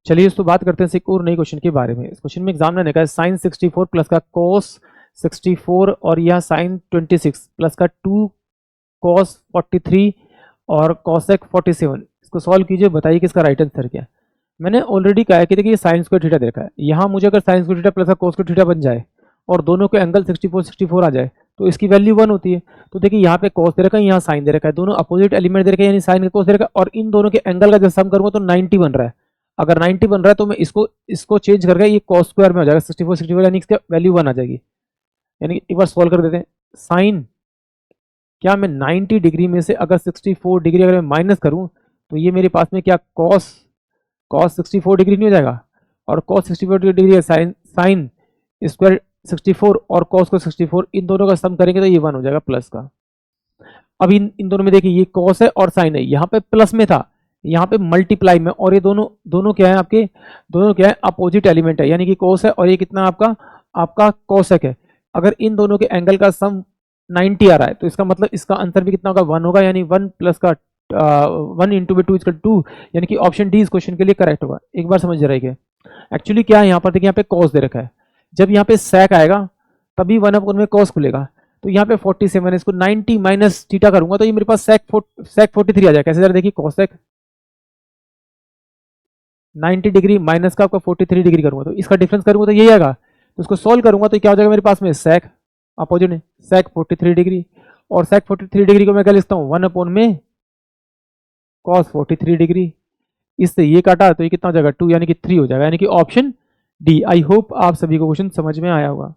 चलिए दोस्तों बात करते हैं एक और नई क्वेश्चन के बारे में। इस क्वेश्चन में एग्जाम ने कहा है साइन 64 प्लस का कॉस 64 और यह साइन 26 प्लस का 2 कॉस 43 और कॉसेक 47, इसको सॉल्व कीजिए, बताइए कि इसका राइट आंसर क्या है। मैंने ऑलरेडी कहा है कि देखिए साइन स्क्वायर थीटा देखा है, यहाँ मुझे अगर साइन स्क्वायर थीटा प्लस का कॉस स्क्वायर थीटा बन जाए और दोनों के एंगल 64 आ जाए तो इसकी वैल्यू 1 होती है। तो देखिए यहाँ पे कॉस दे रखा है, यहाँ साइन दे रखा है, दोनों अपोजिट एलिमेंट दे रखे हैं, यानी साइन का कॉस दे रखा है, और इन दोनों के एंगल का जब सम करूंगा तो 90 बन रहा है। अगर 90 बन रहा है तो मैं इसको चेंज करके ये कॉस स्क्वायर में हो जाएगा 64 यानी इसका वैल्यू 1 आ जाएगी। यानी एक बार सॉल्व कर देते हैं। साइन क्या मैं 90 डिग्री में से अगर 64 डिग्री अगर मैं माइनस करूं तो ये मेरे पास में क्या कॉस 64 डिग्री नहीं हो जाएगा, और कॉस 64 डिग्री है साइन स्क्वायर 64 और कॉस को 64, इन दोनों का सम करेंगे तो ये 1 हो जाएगा प्लस का। अब इन दोनों में देखिए ये कॉस है और साइन है, यहाँ पे प्लस में था, यहाँ पे मल्टीप्लाई में, और ये दोनों क्या है आपके, दोनों क्या है अपोजिट एलिमेंट है, यानी कि कोस है और ये कितना आपका कोसेक है। अगर इन दोनों के एंगल का सम 90 आ रहा है तो इसका मतलब इसका आंसर भी कितना होगा 1 होगा, यानी 1 प्लस का 1 इंटू बी 2 यानी कि ऑप्शन डी इस क्वेश्चन के लिए करेक्ट होगा। एक बार समझ रहे एक्चुअली क्या है यहाँ पर, देखिए यहाँ पे कॉस दे रखा है, जब यहाँ पे सेक आएगा तभी 1 में कॉस खुलेगा, तो यहाँ पे 47 है, इसको 90 माइनस थीटा करूंगा तो ये मेरे पास सेक 43 आ जाएगा। कैसे जरा देखिए, कॉसेक 90 डिग्री माइनस का आपका 43 डिग्री करूंगा तो इसका डिफरेंस करूंगा तो यही आएगा, तो इसको सोल्व करूंगा तो क्या हो जाएगा मेरे पास में सेक अपोजिट है सेक 43 डिग्री, और सेक 43 डिग्री को मैं क्या लिखता हूँ 1 में कॉस 43 डिग्री, इससे ये काटा तो ये कितना हो जाएगा 2 यानी कि 3 हो जाएगा, यानी कि ऑप्शन डी। आई होप आप सभी को क्वेश्चन समझ में आया होगा।